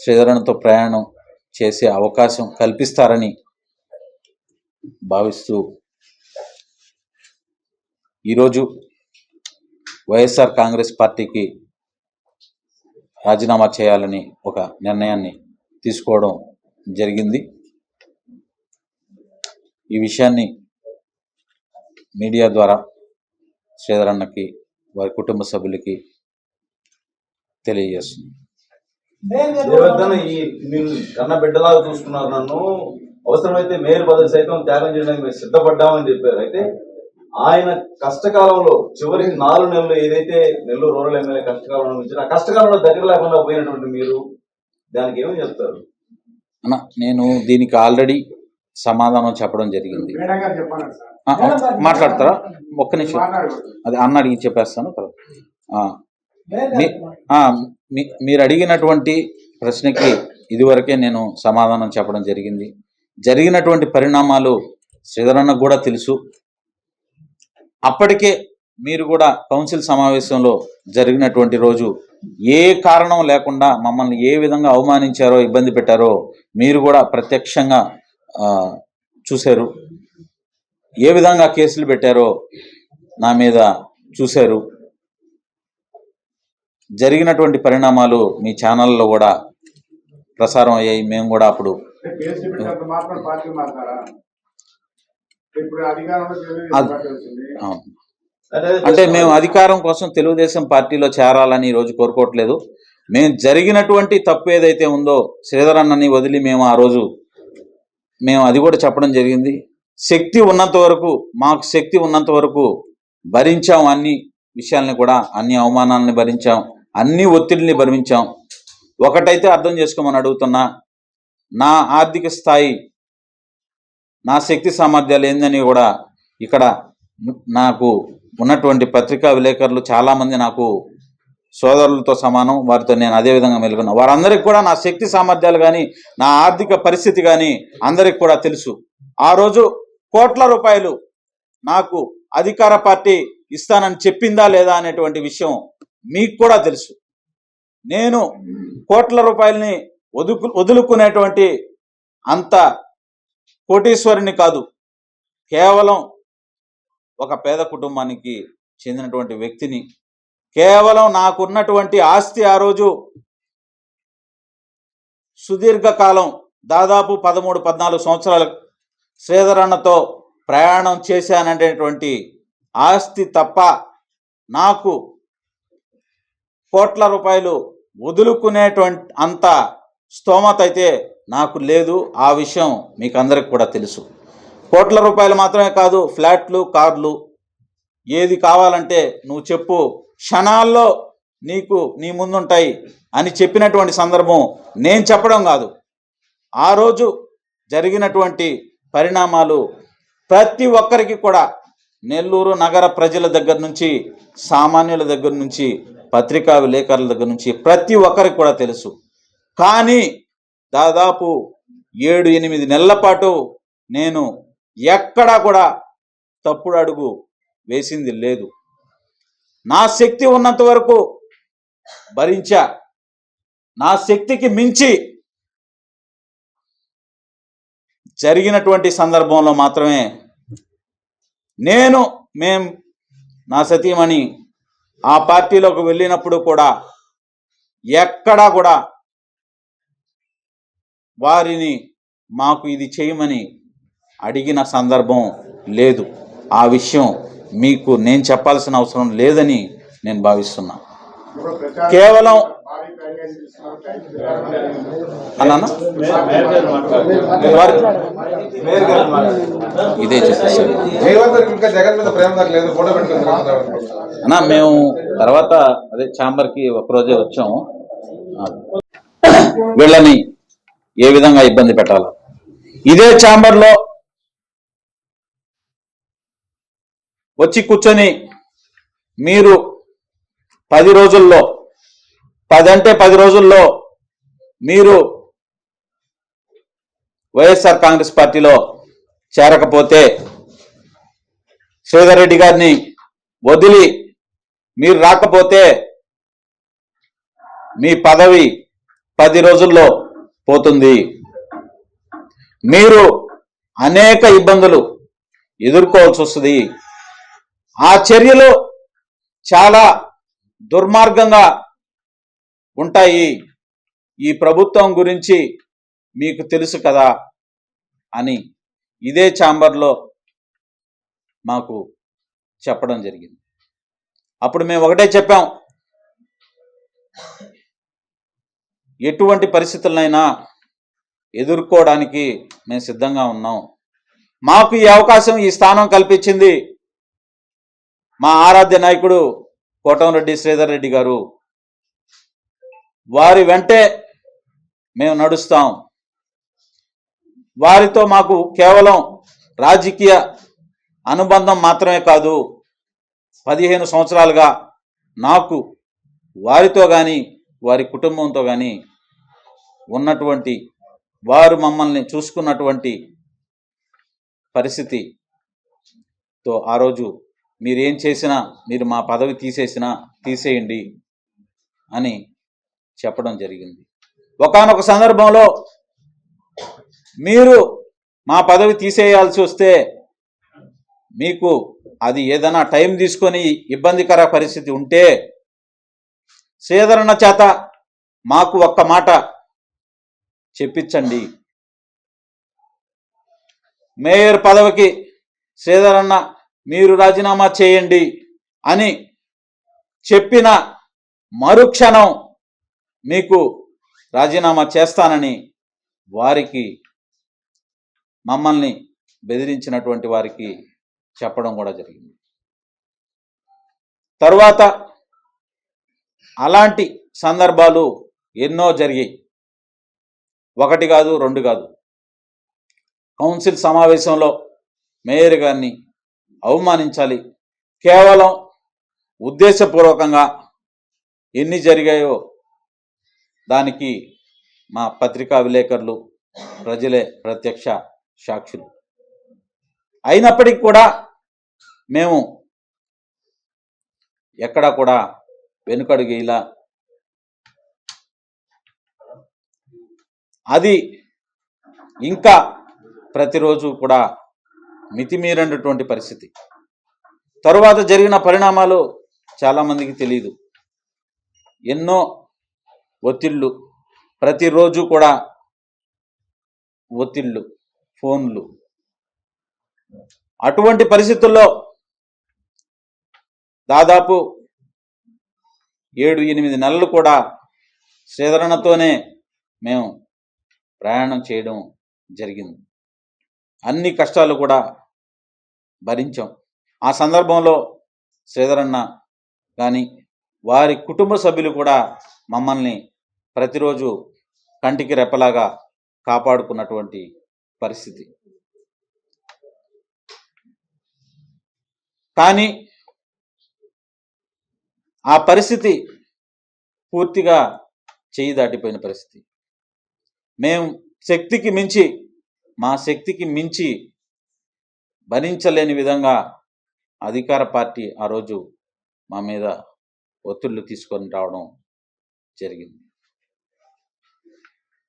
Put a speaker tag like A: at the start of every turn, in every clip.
A: శ్రీధరన్తో ప్రయాణం చేసే అవకాశం కల్పిస్తారని భావిస్తూ ఈరోజు వైఎస్ఆర్ కాంగ్రెస్ పార్టీకి రాజీనామా చేయాలని ఒక నిర్ణయాన్ని తీసుకోవడం జరిగింది. ఈ విషయాన్ని మీడియా ద్వారా శ్రీధరన్నకి వారి కుటుంబ సభ్యులకి తెలియజేస్తుంది.
B: మీరు కన్న బిడ్డలాగా చూసుకున్నారు, నన్ను అవసరమైతే మేయర్ పదవి సైతం త్యాగం చేయడానికి మేము సిద్ధపడ్డామని చెప్పారు. అయితే ఆయన కష్టకాలంలో చివరి 4 నెలలు ఏదైతే నెల్లూరు రూరల్ ఎమ్మెల్యే కష్టకాలంలో ఇచ్చారు, ఆ కష్టకాలంలో దగ్గర లేకుండా పోయినటువంటి మీరు దానికి ఏమని చెప్తారు?
A: అన్న, నేను దీనికి ఆల్రెడీ సమాధానం చెప్పడం జరిగింది. మాట్లాడతారా? ఒక్క నిమిషం, అది అన్న అడిగి చెప్పేస్తాను. మీరు అడిగినటువంటి ప్రశ్నకి ఇదివరకే నేను సమాధానం చెప్పడం జరిగింది. జరిగినటువంటి పరిణామాలు శ్రీధరన్నకు కూడా తెలుసు. అప్పటికే మీరు కూడా కౌన్సిల్ సమావేశంలో జరిగినటువంటి రోజు ఏ కారణం లేకుండా మమ్మల్ని ఏ విధంగా అవమానించారో, ఇబ్బంది పెట్టారో మీరు కూడా ప్రత్యక్షంగా చూశారు. ఏ విధంగా కేసులు పెట్టారో నా మీద చూశారు. జరిగినటువంటి పరిణామాలు మీ ఛానల్లో కూడా ప్రసారం అయ్యాయి. మేము కూడా అప్పుడు అంటే మేము అధికారం కోసం తెలుగుదేశం పార్టీలో చేరాలని ఈరోజు కోరుకోవట్లేదు. మేము జరిగినటువంటి తప్పు ఏదైతే ఉందో శ్రీధరన్నని వదిలి మేము ఆ రోజు అది కూడా చెప్పడం జరిగింది. శక్తి ఉన్నంత వరకు, మాకు శక్తి ఉన్నంత వరకు భరించాం. అన్ని విషయాల్ని కూడా, అన్ని అవమానాలని భరించాం, అన్ని ఒత్తిడిని భరించాం. ఒకటైతే అర్థం చేసుకోమని అడుగుతున్నా, నా ఆర్థిక స్థాయి, నా శక్తి సామర్థ్యాలు ఏందని కూడా ఇక్కడ నాకు ఉన్నటువంటి పత్రికా విలేకరులు చాలామంది నాకు సోదరులతో సమానం. వారితో నేను అదేవిధంగా మెలుగున్నా. వారందరికీ కూడా నా శక్తి సామర్థ్యాలు కానీ, నా ఆర్థిక పరిస్థితి కానీ అందరికి కూడా తెలుసు. ఆ రోజు కోట్ల రూపాయలు నాకు అధికార పార్టీ ఇస్తానని చెప్పిందా లేదా అనేటువంటి విషయం మీకు కూడా తెలుసు. నేను కోట్ల రూపాయలని వదులుకునేటువంటి అంత కోటీశ్వరుని కాదు. కేవలం ఒక పేద కుటుంబానికి చెందినటువంటి వ్యక్తిని. కేవలం నాకున్నటువంటి ఆస్తి ఆ రోజు సుదీర్ఘకాలం దాదాపు 13-14 సంవత్సరాలు శ్రీధరన్నతో ప్రయాణం చేశాననేటువంటి ఆస్తి తప్ప నాకు కోట్ల రూపాయలు వదులుకునేటువంటి అంత స్తోమత అయితే నాకు లేదు. ఆ విషయం మీకు అందరికి కూడా తెలుసు. కోట్ల రూపాయలు మాత్రమే కాదు, ఫ్లాట్లు, కార్లు, ఏది కావాలంటే నువ్వు చెప్పు, క్షణాల్లో నీ ముందుంటాయి అని చెప్పినటువంటి సందర్భం నేను చెప్పడం కాదు. ఆ రోజు జరిగినటువంటి పరిణామాలు ప్రతి ఒక్కరికి కూడా, నెల్లూరు నగర ప్రజల దగ్గర నుంచి, సామాన్యుల దగ్గర నుంచి, పత్రికా విలేకరుల దగ్గర నుంచి ప్రతి ఒక్కరికి కూడా తెలుసు. కానీ దాదాపు 7-8 నెలల పాటు నేను ఎక్కడా కూడా తప్పుడు అడుగు వేసింది లేదు. నా శక్తి ఉన్నంత వరకు భరించా. నా శక్తికి మించి జరిగినటువంటి సందర్భంలో మాత్రమే నా సతీమణి ఆ పార్టీలోకి వెళ్ళినప్పుడు కూడా ఎక్కడా కూడా వారిని మాకు ఇది చేయమని అడిగిన సందర్భం లేదు. ఆ విషయం మీకు నేను చెప్పాల్సిన అవసరం లేదని నేను భావిస్తున్నా. కేవలం ఇదే చెప్పేసారు అన్నా. మేము తర్వాత అదే ఛాంబర్కి ఒకరోజే వచ్చాము. వీళ్ళని ఏ విధంగా ఇబ్బంది పెట్టాలో ఇదే ఛాంబర్లో వచ్చి కూర్చొని మీరు 10 రోజుల్లో 10 రోజుల్లో మీరు వైఎస్ఆర్ కాంగ్రెస్ పార్టీలో చేరకపోతే శ్రీధర్ రెడ్డి గారిని వదిలి మీరు రాకపోతే మీ పదవి 10 రోజుల్లో పోతుంది. మీరు అనేక ఇబ్బందులు ఎదుర్కోవాల్సి వస్తుంది. ఆ చర్యలు చాలా దుర్మార్గంగా ఉంటాయి. ఈ ప్రభుత్వం గురించి మీకు తెలుసు కదా అని ఇదే ఛాంబర్లో మాకు చెప్పడం జరిగింది. అప్పుడు మేము ఒకటే చెప్పాం, ఎటువంటి పరిస్థితులనైనా ఎదుర్కోవడానికి మేము సిద్ధంగా ఉన్నాం. మాకు ఈ అవకాశం, ఈ స్థానం కల్పించింది మా ఆరాధ్య నాయకుడు కోటంరెడ్డి శ్రీధర్ రెడ్డి గారు. వారి వెంటే మేము నడుస్తాం. వారితో మాకు కేవలం రాజకీయ అనుబంధం మాత్రమే కాదు, 15 సంవత్సరాలుగా నాకు వారితో కానీ వారి కుటుంబంతో కానీ ఉన్నటువంటి, వారు మమ్మల్ని చూసుకున్నటువంటి పరిస్థితితో ఆ రోజు మీరేం చేసినా, మీరు మా పదవి తీసేయండి అని చెప్పడం జరిగింది. ఒకానొక సందర్భంలో మీరు మా పదవి తీసేయాల్సి వస్తే మీకు అది ఏదైనా టైం తీసుకొని ఇబ్బందికర పరిస్థితి ఉంటే శ్రీధరన్న చేత మాకు ఒక్క మాట చెప్పించండి. మేయర్ పదవికి శ్రీధరన్న మీరు రాజీనామా చేయండి అని చెప్పిన మరుక్షణం మీకు రాజీనామా చేస్తానని వారికి, మమ్మల్ని బెదిరించినటువంటి వారికి చెప్పడం కూడా జరిగింది. తరువాత అలాంటి సందర్భాలు ఎన్నో జరిగాయి. 1 కాదు 2 కాదు. కౌన్సిల్ సమావేశంలో మేయర్ గారిని అవమానించాలి, కేవలం ఉద్దేశపూర్వకంగా ఎన్ని జరిగాయో దానికి మా పత్రికా విలేకరులు, ప్రజలే ప్రత్యక్ష సాక్షులు. అయినప్పటికీ కూడా మేము ఎక్కడా కూడా వెనుకడుగు ఇలా, అది ఇంకా ప్రతిరోజు కూడా మితిమీరినటువంటి పరిస్థితి. తరువాత జరిగిన పరిణామాలు చాలామందికి తెలియదు. ఎన్నో ఒత్తిళ్ళు, ప్రతిరోజు కూడా ఒత్తిళ్ళు, ఫోన్లు. అటువంటి పరిస్థితుల్లో దాదాపు 7-8 నెలలు కూడా శ్రీధరన్నతోనే మేము ప్రయాణం చేయడం జరిగింది. అన్ని కష్టాలు కూడా భరించాం. ఆ సందర్భంలో శ్రీధరన్న కానీ వారి కుటుంబ సభ్యులు కూడా మమ్మల్ని ప్రతిరోజు కంటికి రెప్పలాగా కాపాడుకున్నటువంటి పరిస్థితి. కానీ ఆ పరిస్థితి పూర్తిగా చేయి దాటిపోయిన పరిస్థితి. మేము మా శక్తికి మించి భరించలేని విధంగా అధికార పార్టీ ఆ రోజు మా మీద ఒత్తిళ్లు తీసుకొని రావడం జరిగింది.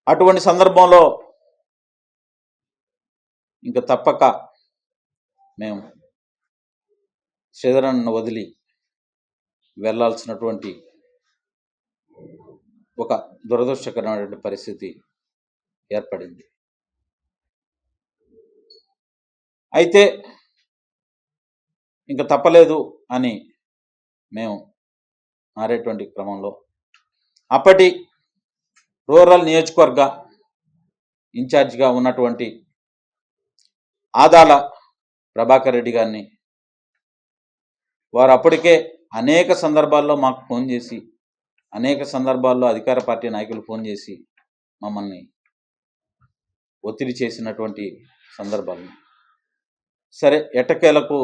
A: అటువంటి సందర్భంలో ఇంకా తప్పక మేము శ్రీధరన్నను వదిలి వెళ్ళాల్సినటువంటి ఒక దురదృష్టకరమైనటువంటి పరిస్థితి ఏర్పడింది. అయితే ఇంకా తప్పలేదు అని మేము మారేటువంటి క్రమంలో అప్పటి రూరల్ నియోజకవర్గ ఇన్ఛార్జిగా ఉన్నటువంటి ఆదాల ప్రభాకర్ రెడ్డి గారిని, వారు అప్పటికే అనేక సందర్భాల్లో మాకు ఫోన్ చేసి, అనేక సందర్భాల్లో అధికార పార్టీ నాయకులు ఫోన్ చేసి మమ్మల్ని ఒత్తిడి చేసినటువంటి సందర్భాలు. సరే, ఎట్టకేలకు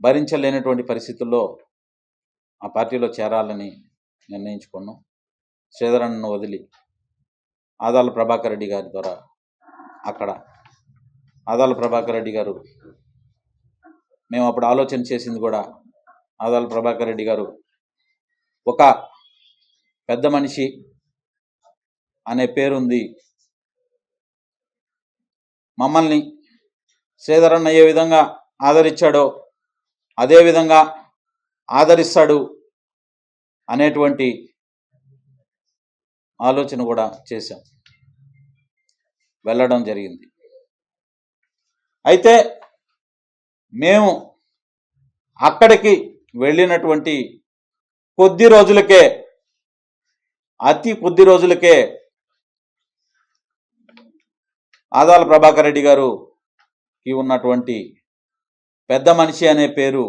A: భరించలేనటువంటి పరిస్థితుల్లో ఆ పార్టీలో చేరాలని నిర్ణయించుకున్నాం. శ్రీధరన్నను వదిలి ఆదాల ప్రభాకర్ రెడ్డి గారి ద్వారా అక్కడ ఆదాల ప్రభాకర్ రెడ్డి గారు, మేము అప్పుడు ఆలోచన చేసింది కూడా, ఆదాల ప్రభాకర్ రెడ్డి గారు ఒక పెద్ద మనిషి అనే పేరుంది. మమ్మల్ని శ్రీధరన్న ఏ విధంగా ఆదరించాడో అదే విధంగా ఆదరిస్తాడు అనేటువంటి ఆలోచన కూడా చేశాం, వెళ్ళడం జరిగింది. అయితే మేము అక్కడికి వెళ్ళినటువంటి అతి కొద్ది రోజులకే ఆదాల ప్రభాకర్ రెడ్డి గారుకి ఉన్నటువంటి పెద్ద మనిషి అనే పేరు